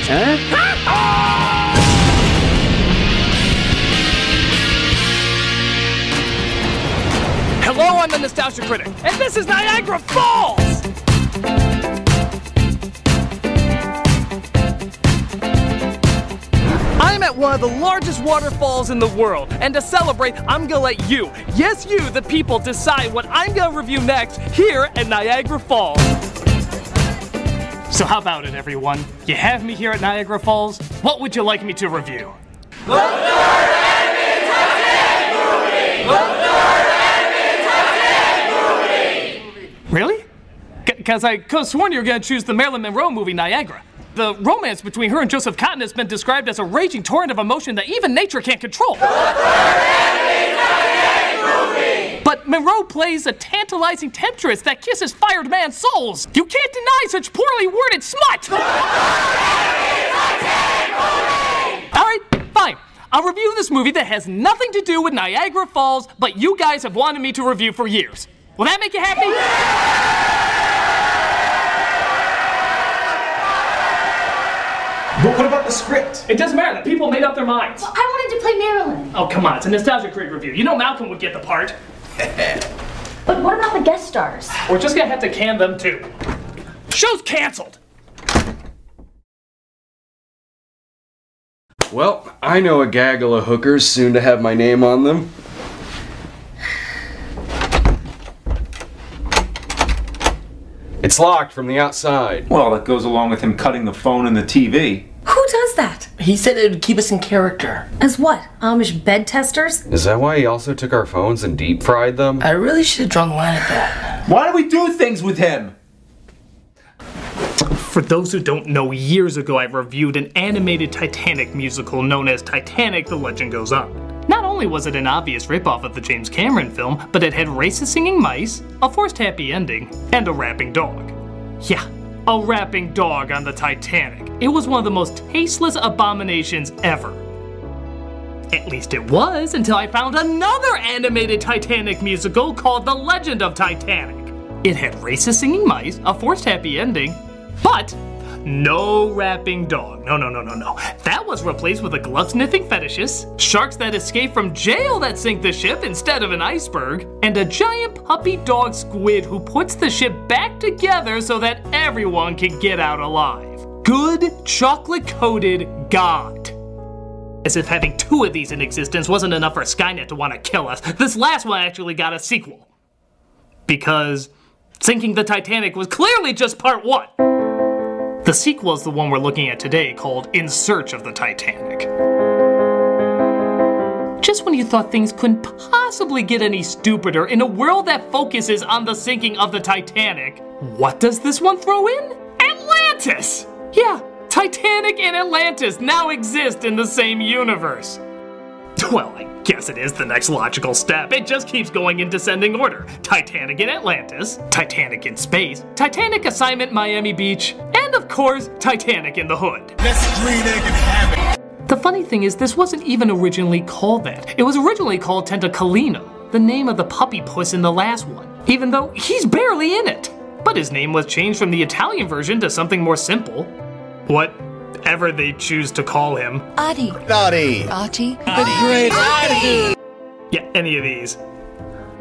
much, huh? Hello, I'm the Nostalgia Critic, and this is Niagara Falls! I'm at one of the largest waterfalls in the world, and to celebrate, I'm gonna let you, yes you, the people, decide what I'm gonna review next here at Niagara Falls. So how about it, everyone? You have me here at Niagara Falls. What would you like me to review? Look for animated Titanic movie! Look for animated Titanic movie! Really? Because I could have sworn you were gonna choose the Marilyn Monroe movie Niagara. The romance between her and Joseph Cotton has been described as a raging torrent of emotion that even nature can't control. But Monroe plays a tantalizing temptress that kisses fired man's souls. You can't deny such poorly worded smut! Alright, fine. I'll review this movie that has nothing to do with Niagara Falls, but you guys have wanted me to review for years. Will that make you happy? But what about the script? It doesn't matter, the people made up their minds. Well, I wanted to play Marilyn. Oh, come on, it's a Nostalgia Critic review. You know Malcolm would get the part. But what about the guest stars? We're just gonna have to can them too. Show's canceled! Well, I know a gaggle of hookers soon to have my name on them. It's locked from the outside. Well, that goes along with him cutting the phone and the TV. Who does that? He said it would keep us in character. As what? Amish bed testers? Is that why he also took our phones and deep fried them? I really should have drawn the line at that. Why do we do things with him? For those who don't know, years ago I reviewed an animated Titanic musical known as Titanic: The Legend Goes On. Not only was it an obvious ripoff of the James Cameron film, but it had racist singing mice, a forced happy ending, and a rapping dog. Yeah, a rapping dog on the Titanic. It was one of the most tasteless abominations ever. At least it was, until I found another animated Titanic musical called The Legend of Titanic. It had racist singing mice, a forced happy ending, but no rapping dog. No. That was replaced with a glove-sniffing fetishist, sharks that escape from jail that sink the ship instead of an iceberg, and a giant puppy dog squid who puts the ship back together so that everyone can get out alive. Good chocolate-coated God. As if having two of these in existence wasn't enough for Skynet to want to kill us, this last one actually got a sequel. Because sinking the Titanic was clearly just part one. The sequel is the one we're looking at today, called In Search of the Titanic. Just when you thought things couldn't possibly get any stupider in a world that focuses on the sinking of the Titanic, what does this one throw in? Atlantis! Yeah, Titanic and Atlantis now exist in the same universe. Well, I guess it is the next logical step. It just keeps going in descending order. Titanic in Atlantis, Titanic in space, Titanic assignment Miami Beach, and of course, Titanic in the hood. Let's green egg and have it. The funny thing is, this wasn't even originally called that. It was originally called Tentacolino, the name of the puppy puss in the last one, even though he's barely in it. But his name was changed from the Italian version to something more simple. Whatever they choose to call him. Adi. Naughty. Archie. The great Adi. Yeah, any of these.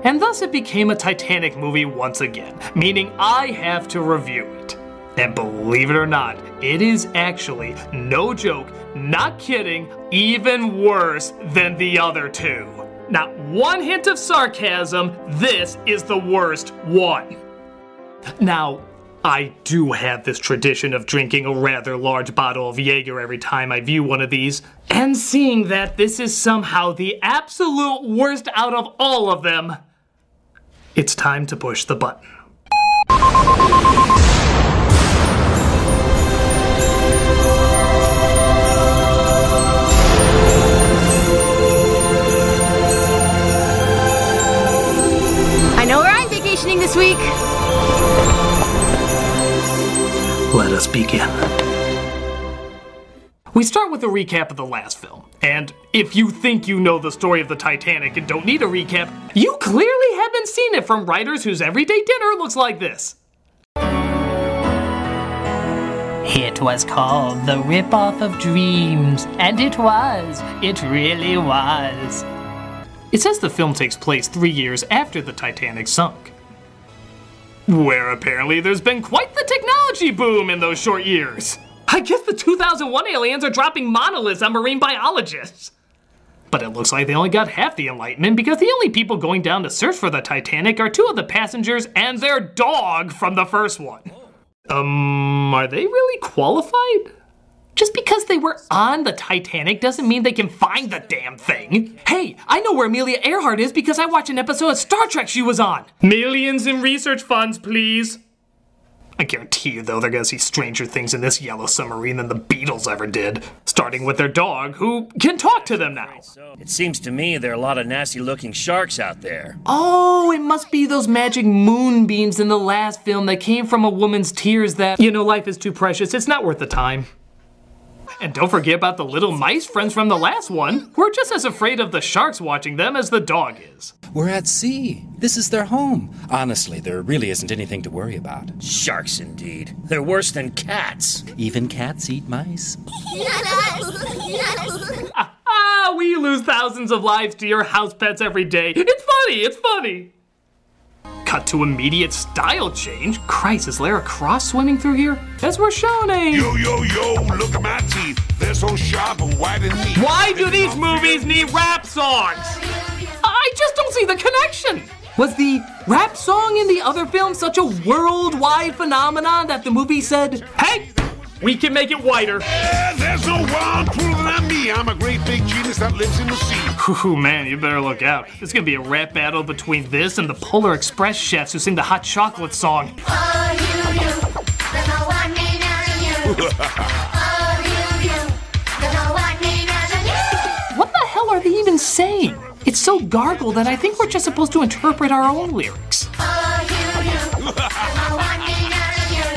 And thus it became a Titanic movie once again, meaning I have to review it. And believe it or not, it is actually, no joke, not kidding, even worse than the other two. Not one hint of sarcasm, this is the worst one. Now, I do have this tradition of drinking a rather large bottle of Jaeger every time I view one of these, and seeing that this is somehow the absolute worst out of all of them, it's time to push the button. I know where I'm vacationing this week. Let us begin. We start with a recap of the last film, and if you think you know the story of the Titanic and don't need a recap, you clearly haven't seen it from writers whose everyday dinner looks like this. It was called The Rip-Off of Dreams, and it really was. It says the film takes place 3 years after the Titanic sunk, where apparently there's been quite the technology boom in those short years. I guess the 2001 aliens are dropping monoliths on marine biologists. But it looks like they only got half the enlightenment because the only people going down to search for the Titanic are 2 of the passengers and their dog from the first one. Are they really qualified? Just because they were on the Titanic doesn't mean they can find the damn thing. Hey, I know where Amelia Earhart is because I watched an episode of Star Trek she was on. Millions in research funds, please. I guarantee you, though, they're gonna see stranger things in this yellow submarine than the Beatles ever did. Starting with their dog, who can talk to them now. It seems to me there are a lot of nasty-looking sharks out there. Oh, it must be those magic moonbeams in the last film that came from a woman's tears that, you know, life is too precious, it's not worth the time. And don't forget about the little mice friends from the last one. We're just as afraid of the sharks watching them as the dog is. We're at sea. This is their home. Honestly, there really isn't anything to worry about. Sharks, indeed. They're worse than cats. Even cats eat mice. We lose thousands of lives to your house pets every day. It's funny. Cut to immediate style change. Christ, is Lara Croft swimming through here? As we're shown a... Yo, look at my teeth. They're so sharp and white and neat. Why do these movies need rap songs? I just don't see the connection. Was the rap song in the other film such a worldwide phenomenon that the movie said, hey, we can make it whiter? There's no one cooler than me. I'm a great big genius that lives in the sea. Ooh, man, you better look out. There's gonna be a rap battle between this and the Polar Express chefs who sing the hot chocolate song. Oh, you, there's no one meaner than you. Oh, you, there's no one meaner than you. What the hell are they even saying? It's so gargled that I think we're just supposed to interpret our own lyrics. Oh, you, there's no one meaner than you.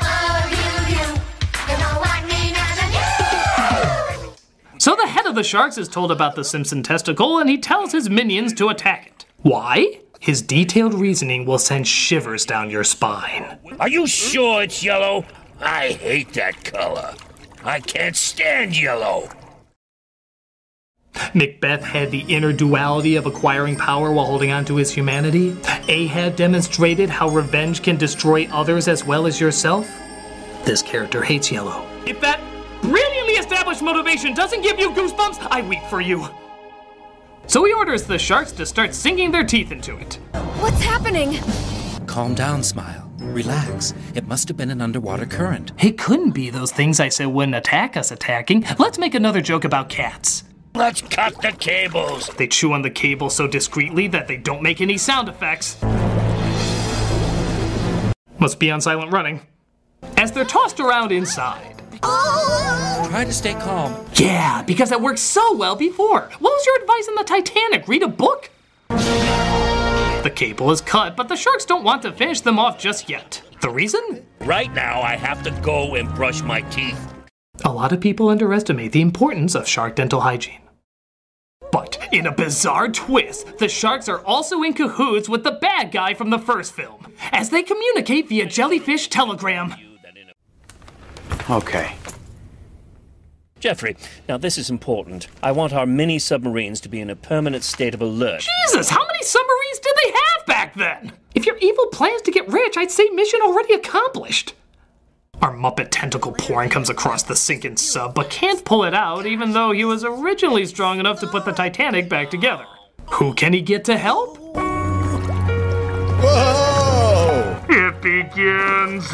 Oh, you, there's no one meaner than you. So the head of the sharks is told about the Simpson testicle and he tells his minions to attack it. Why? His detailed reasoning will send shivers down your spine. Are you sure it's yellow? I hate that color. I can't stand yellow. Macbeth had the inner duality of acquiring power while holding on to his humanity. Ahab demonstrated how revenge can destroy others as well as yourself. This character hates yellow. If that brilliantly established motivation doesn't give you goosebumps, I weep for you. So he orders the sharks to start sinking their teeth into it. What's happening? Calm down, Smile. Relax. It must have been an underwater current. It couldn't be those things I said wouldn't attack us attacking. Let's make another joke about cats. Let's cut the cables. They chew on the cable so discreetly that they don't make any sound effects. Must be on silent running. As they're tossed around inside. Try to stay calm. Yeah, because it worked so well before. What was your advice on the Titanic? Read a book? The cable is cut, but the sharks don't want to finish them off just yet. The reason? Right now, I have to go and brush my teeth. A lot of people underestimate the importance of shark dental hygiene. But in a bizarre twist, the sharks are also in cahoots with the bad guy from the first film, as they communicate via jellyfish telegram. Okay. Jeffrey, now this is important. I want our mini submarines to be in a permanent state of alert. Jesus, how many submarines did they have back then? If your evil plans to get rich, I'd say mission already accomplished. Our Muppet tentacle porn comes across the sinking sub, but can't pull it out even though he was originally strong enough to put the Titanic back together. Who can he get to help? Whoa! It begins.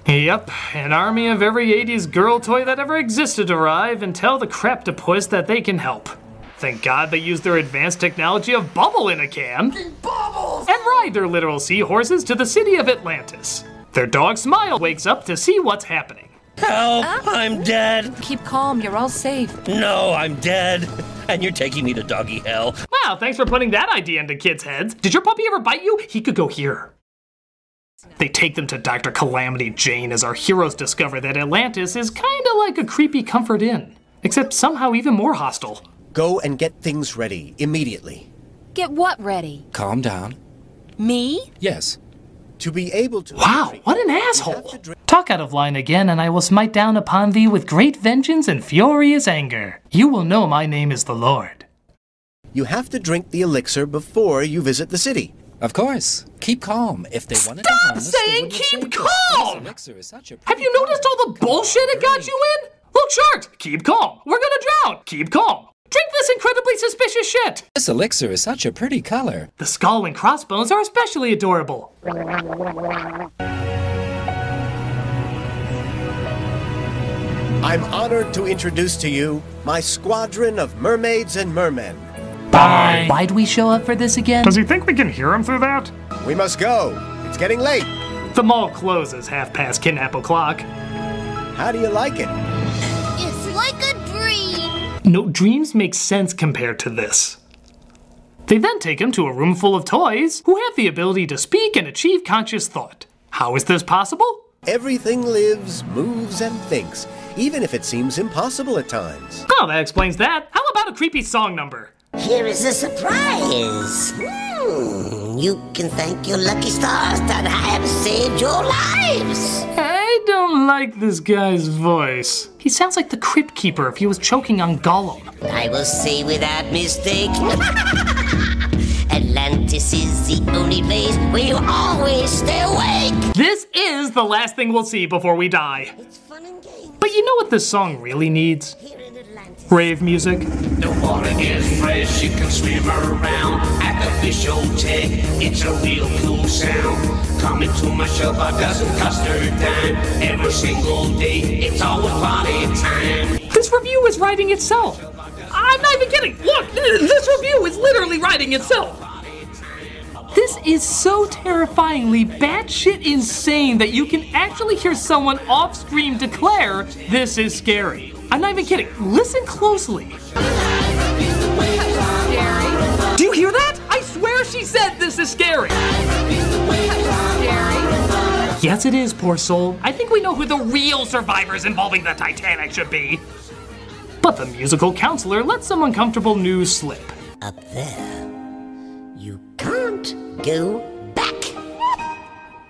Yep, an army of every 80s girl toy that ever existed arrive and tell the craptopus that they can help. Thank God they use their advanced technology of bubble in a can. Bubbles! And ride their literal seahorses to the city of Atlantis. Their dog Smile wakes up to see what's happening. Help! I'm dead! Keep calm, you're all safe. No, I'm dead. And you're taking me to doggy hell. Wow, thanks for putting that idea into kids' heads. Did your puppy ever bite you? He could go here. They take them to Dr. Calamity Jane as our heroes discover that Atlantis is kinda like a creepy comfort inn, except somehow even more hostile. Go and get things ready, immediately. Get what ready? Calm down. Me? Yes. To be able to... Wow, what an asshole! Talk out of line again, and I will smite down upon thee with great vengeance and furious anger. You will know my name is the Lord. You have to drink the elixir before you visit the city. Of course. Keep calm. If they wanted to harm us, Stop saying keep calm! Have you noticed all the bullshit it got you in? Look, Shark, keep calm. We're gonna drown. Keep calm. Drink this incredibly suspicious shit. This elixir is such a pretty color. The skull and crossbones are especially adorable. I'm honored to introduce to you my squadron of mermaids and mermen. Bye. Why'd we show up for this again? Does he think we can hear him through that? We must go. It's getting late. The mall closes past kidnap o'clock. How do you like it? It's like a dream. No, dreams make sense compared to this. They then take him to a room full of toys who have the ability to speak and achieve conscious thought. How is this possible? Everything lives, moves, and thinks, even if it seems impossible at times. Oh, that explains that. How about a creepy song number? Here is a surprise. You can thank your lucky stars that have saved your lives. I don't like this guy's voice. He sounds like the Crypt Keeper if he was choking on Gollum. I will say without mistake, Atlantis is the only place where you always stay awake. This is the last thing we'll see before we die. It's fun and games. But you know what this song really needs? Rave music. The water is fresh, you can swim around at the fish hotel. It's a real cool sound. Coming to my shelter doesn't cost a dime. Every single day, it's always party time. This review is writing itself. I'm not even kidding. Look, this review is literally writing itself. This is so terrifyingly batshit insane that you can actually hear someone off-screen declare, "This is scary." I'm not even kidding. Listen closely. Do you hear that? I swear she said this is scary. Yes, it is, poor soul. I think we know who the real survivors involving the Titanic should be. But the musical counselor lets some uncomfortable news slip. Up there, you can't go back.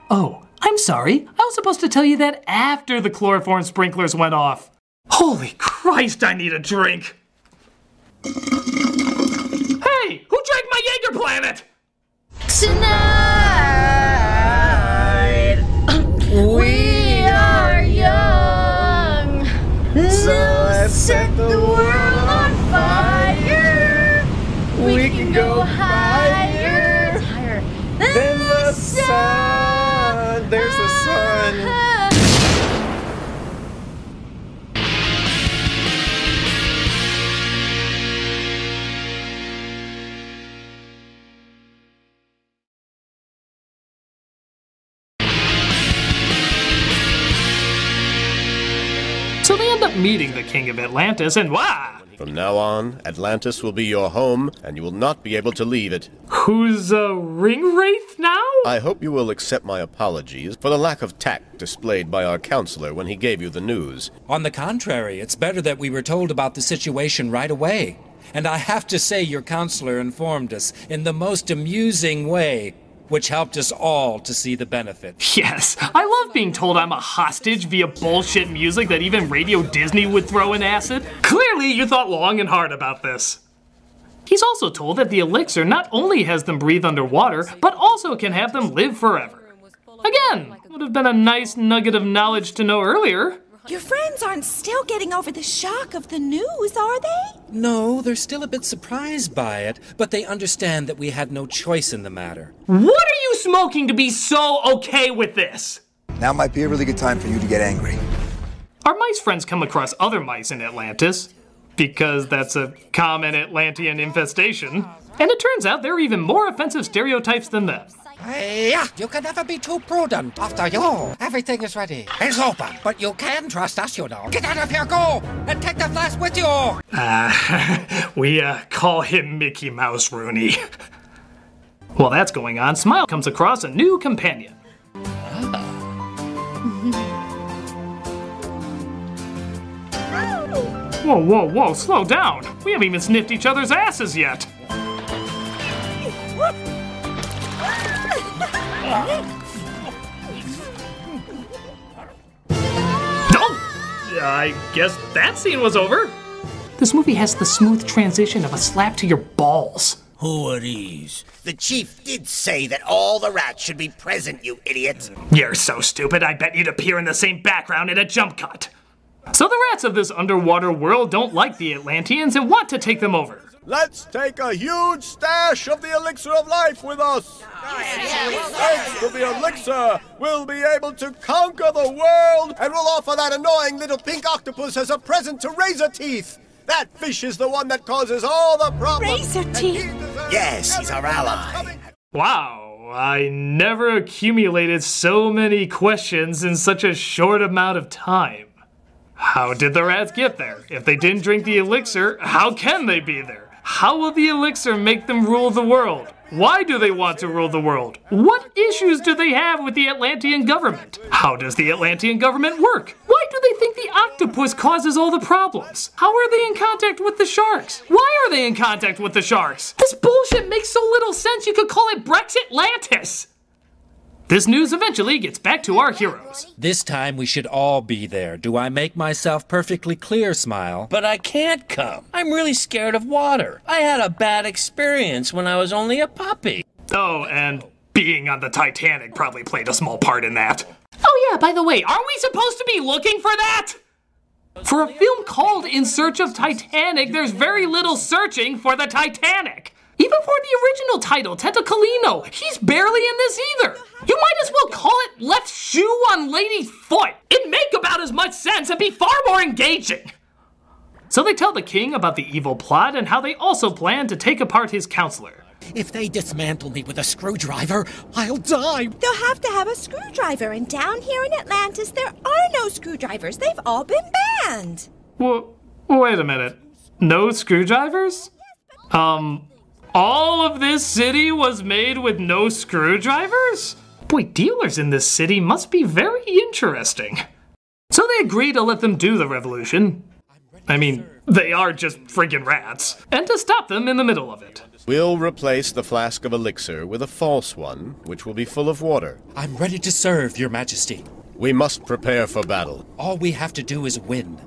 Oh, I'm sorry. I was supposed to tell you that after the chloroform sprinklers went off. Holy Christ, I need a drink. Hey, who drank my Jaeger Planet? Tonight, we are young. So let's set the world on fire. We can go higher, higher than the sun. There's the sun. So they end up meeting the king of Atlantis, and wow! From now on, Atlantis will be your home, and you will not be able to leave it. Who's a ring wraith now? I hope you will accept my apologies for the lack of tact displayed by our counselor when he gave you the news. On the contrary, it's better that we were told about the situation right away. And I have to say your counselor informed us in the most amusing way, which helped us all to see the benefit. Yes, I love being told I'm a hostage via bullshit music that even Radio Disney would throw in acid. Clearly, you thought long and hard about this. He's also told that the elixir not only has them breathe underwater, but also can have them live forever. Again, would have been a nice nugget of knowledge to know earlier. Your friends aren't still getting over the shock of the news, are they? No, they're still a bit surprised by it, but they understand that we had no choice in the matter. What are you smoking to be so okay with this? Now might be a really good time for you to get angry. Our mice friends come across other mice in Atlantis, because that's a common Atlantean infestation, and it turns out there are even more offensive stereotypes than them. Hey, you can never be too prudent. After you, everything is ready. It's open, but you can trust us, you know. Get out of here, go! And take the flask with you! We call him Mickey Mouse Rooney. While that's going on, Smile comes across a new companion. Whoa, whoa, whoa, slow down. We haven't even sniffed each other's asses yet. I guess that scene was over. This movie has the smooth transition of a slap to your balls. Who are these? The chief did say that all the rats should be present, you idiot. You're so stupid, I bet you'd appear in the same background in a jump cut. So the rats of this underwater world don't like the Atlanteans and want to take them over. Let's take a huge stash of the elixir of life with us. Thanks to the elixir, we'll be able to conquer the world, and we'll offer that annoying little pink octopus as a present to Razor Teeth. That fish is the one that causes all the problems. Razor Teeth? Yes, he's our ally. Wow, I never accumulated so many questions in such a short amount of time. How did the rats get there? If they didn't drink the elixir, how can they be there? How will the elixir make them rule the world? Why do they want to rule the world? What issues do they have with the Atlantean government? How does the Atlantean government work? Why do they think the octopus causes all the problems? How are they in contact with the sharks? Why are they in contact with the sharks? This bullshit makes so little sense you could call it Brexitlantis. This news eventually gets back to our heroes. This time we should all be there. Do I make myself perfectly clear, Smile? But I can't come. I'm really scared of water. I had a bad experience when I was only a puppy. Oh, and being on the Titanic probably played a small part in that. Oh yeah, by the way, aren't we supposed to be looking for that? For a film called In Search of Titanic, there's very little searching for the Titanic. Even for the original title, Tentacolino, he's barely in this either. You might as well call it Left Shoe on Lady's Foot. It'd make about as much sense and be far more engaging. So they tell the king about the evil plot and how they also plan to take apart his counselor. If they dismantle me with a screwdriver, I'll die. They'll have to have a screwdriver, and down here in Atlantis, there are no screwdrivers. They've all been banned. Well, wait a minute. No screwdrivers? All of this city was made with no screwdrivers? Boy, dealers in this city must be very interesting. So they agree to let them do the revolution. I mean, they are just friggin' rats. And to stop them in the middle of it. We'll replace the flask of elixir with a false one, which will be full of water. I'm ready to serve, Your Majesty. We must prepare for battle. All we have to do is win.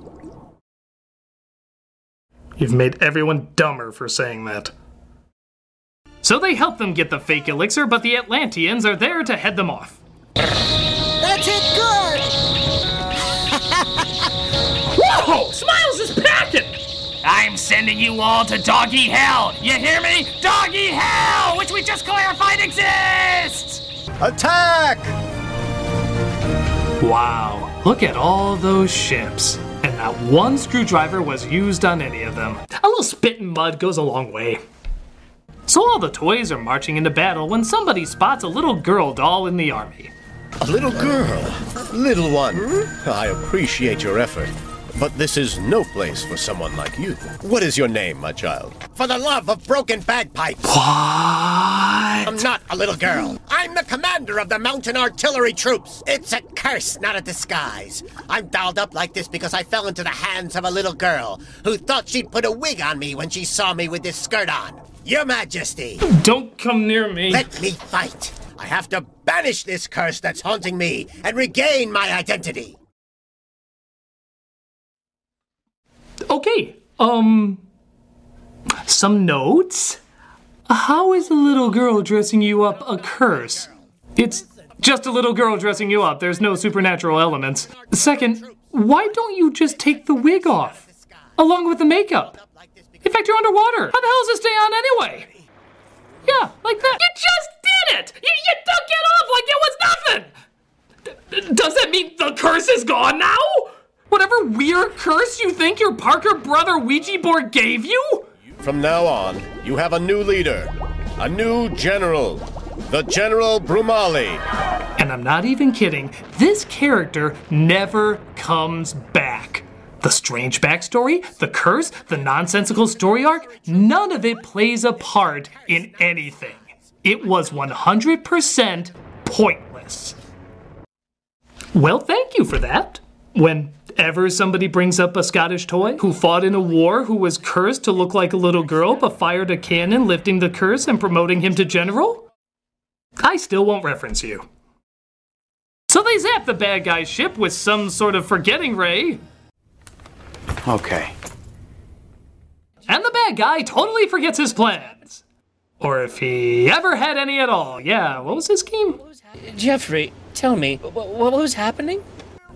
You've made everyone dumber for saying that. So they help them get the fake elixir, but the Atlanteans are there to head them off. That's it, good! Whoa! Smiles is packing! I'm sending you all to doggy hell. You hear me? Doggy hell, which we just clarified exists! Attack! Wow, look at all those ships. And not one screwdriver was used on any of them. A little spit and mud goes a long way. So all the toys are marching into battle when somebody spots a little girl doll in the army. A little girl? Little one, I appreciate your effort, but this is no place for someone like you. What is your name, my child? For the love of broken bagpipes! What? I'm not a little girl. I'm the commander of the mountain artillery troops. It's a curse, not a disguise. I'm dolled up like this because I fell into the hands of a little girl who thought she'd put a wig on me when she saw me with this skirt on. Your Majesty! Don't come near me. Let me fight. I have to banish this curse that's haunting me and regain my identity. Okay, some notes? How is a little girl dressing you up a curse? It's just a little girl dressing you up. There's no supernatural elements. Second, why don't you just take the wig off? Along with the makeup? In fact, you're underwater. How the hell does it stay on anyway? Yeah, like that. You just did it! You took it off like it was nothing! Does that mean the curse is gone now? Whatever weird curse you think your Parker brother Ouija board gave you? From now on, you have a new leader, a new general, the General Brumali. And I'm not even kidding, this character never comes back. The strange backstory, the curse, the nonsensical story arc, none of it plays a part in anything. It was 100% pointless. Well, thank you for that. Whenever somebody brings up a Scottish toy who fought in a war who was cursed to look like a little girl but fired a cannon lifting the curse and promoting him to general, I still won't reference you. So they zap the bad guy's ship with some sort of forgetting ray. Okay. And the bad guy totally forgets his plans. Or if he ever had any at all. Yeah, what was his scheme? Jeffrey, tell me, what was happening?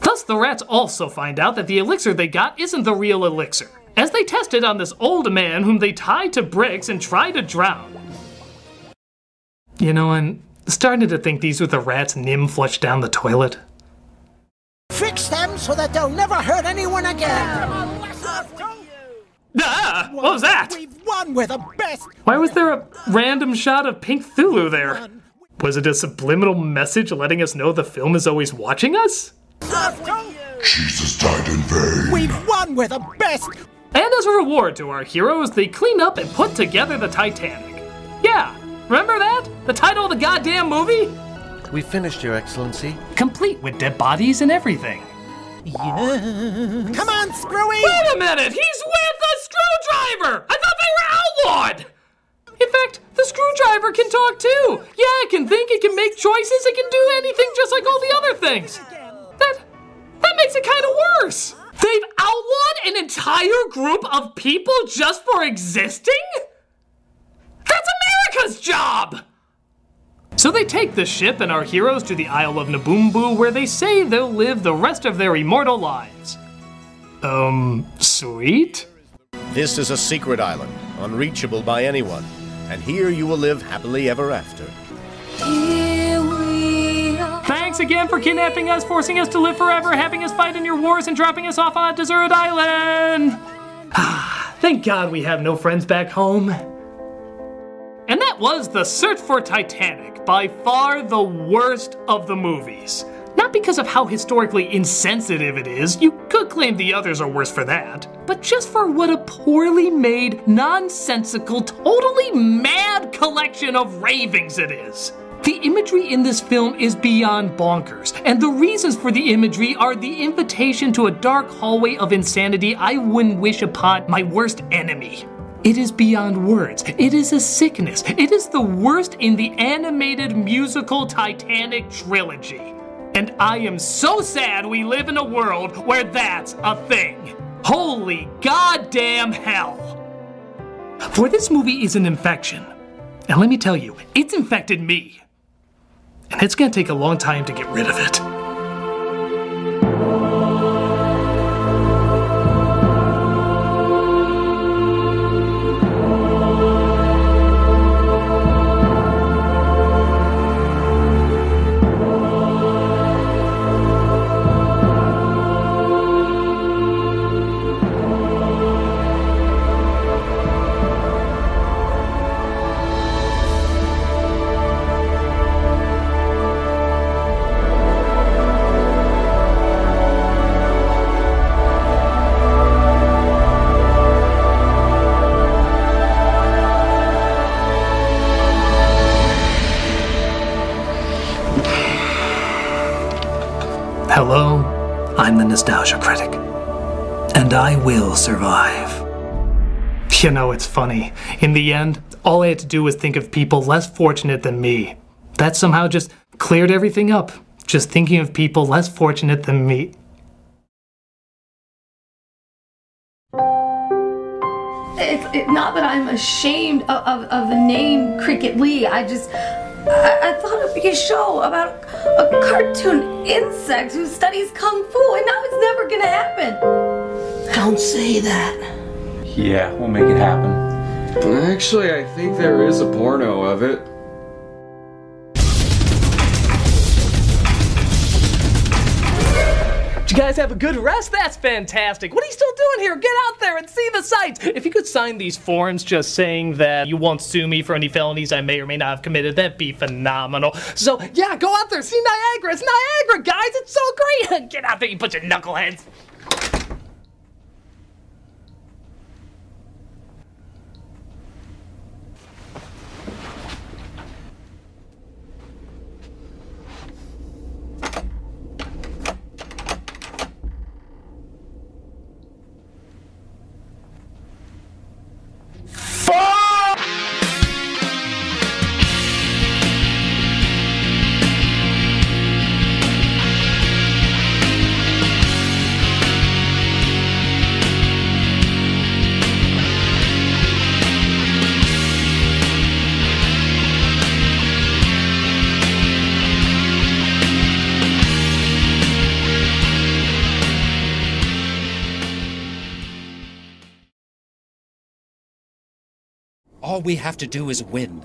Thus, the rats also find out that the elixir they got isn't the real elixir, as they tested on this old man whom they tied to bricks and tried to drown. You know, I'm starting to think these were the rats Nim flushed down the toilet. Fix them so that they'll never hurt anyone again. Ah! What was that? We've won, we're the best. Why was there a random shot of Pink Thulu there? Was it a subliminal message letting us know the film is always watching us? Jesus died in vain. We've won, we're the best. And as a reward to our heroes, they clean up and put together the Titanic. Yeah, remember that? The title of the goddamn movie? We finished, Your Excellency. Complete with dead bodies and everything. Yeah. Come on, Screwy! Wait a minute! He's with the screwdriver! I thought they were outlawed! In fact, the screwdriver can talk too! Yeah, it can think, it can make choices, it can do anything just like all the other things! That makes it kind of worse! They've outlawed an entire group of people just for existing? That's America's job! So they take the ship and our heroes to the Isle of Naboombu, where they say they'll live the rest of their immortal lives. Sweet? This is a secret island, unreachable by anyone, and here you will live happily ever after. Thanks again for kidnapping us, forcing us to live forever, having us fight in your wars, and dropping us off on a deserted island. Thank God we have no friends back home. And that was The Search for Titanic, by far the worst of the movies. Not because of how historically insensitive it is, you could claim the others are worse for that, but just for what a poorly made, nonsensical, totally mad collection of ravings it is. The imagery in this film is beyond bonkers, and the reasons for the imagery are the invitation to a dark hallway of insanity I wouldn't wish upon my worst enemy. It is beyond words. It is a sickness. It is the worst in the animated musical Titanic trilogy. And I am so sad we live in a world where that's a thing. Holy goddamn hell. For this movie is an infection. And let me tell you, it's infected me. And it's gonna take a long time to get rid of it. Hello, I'm the Nostalgia Critic, and I will survive. You know, it's funny. In the end, all I had to do was think of people less fortunate than me. That somehow just cleared everything up. Just thinking of people less fortunate than me. It's not that I'm ashamed of the name Cricket Lee. I thought it'd be a show about a cartoon insect who studies kung fu, and now it's never gonna happen. Don't say that. Yeah, we'll make it happen. Actually, I think there is a porno of it. Did you guys have a good rest? That's fantastic. What are you still doing here? Get out there and see the sights. If you could sign these forms just saying that you won't sue me for any felonies I may or may not have committed, that'd be phenomenal. So, yeah, go out there, see Niagara. It's Niagara, guys. It's so great. Get out there, you bunch of knuckleheads. All we have to do is win.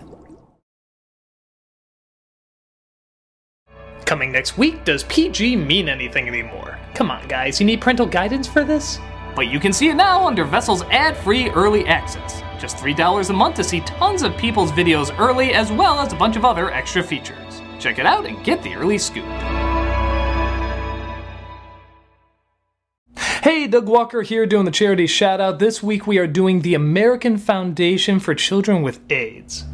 Coming next week, does PG mean anything anymore? Come on guys, you need parental guidance for this? But you can see it now under Vessel's ad-free early access. Just $3 a month to see tons of people's videos early, as well as a bunch of other extra features. Check it out and get the early scoop. Hey, Doug Walker here doing the charity shout out. This week we are doing the American Foundation for Children with AIDS.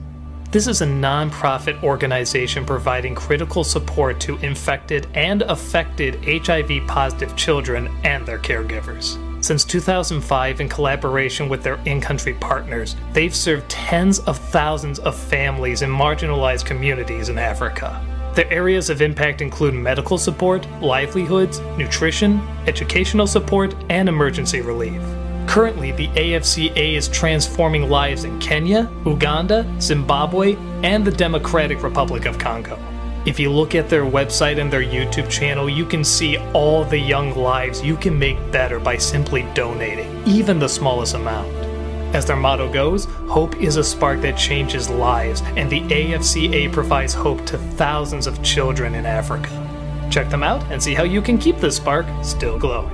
This is a non-profit organization providing critical support to infected and affected HIV-positive children and their caregivers. Since 2005, in collaboration with their in-country partners, they've served tens of thousands of families in marginalized communities in Africa. Their areas of impact include medical support, livelihoods, nutrition, educational support, and emergency relief. Currently, the AFCA is transforming lives in Kenya, Uganda, Zimbabwe, and the Democratic Republic of Congo. If you look at their website and their YouTube channel, you can see all the young lives you can make better by simply donating, even the smallest amount. As their motto goes, hope is a spark that changes lives, and the AFCA provides hope to thousands of children in Africa. Check them out and see how you can keep the spark still glowing.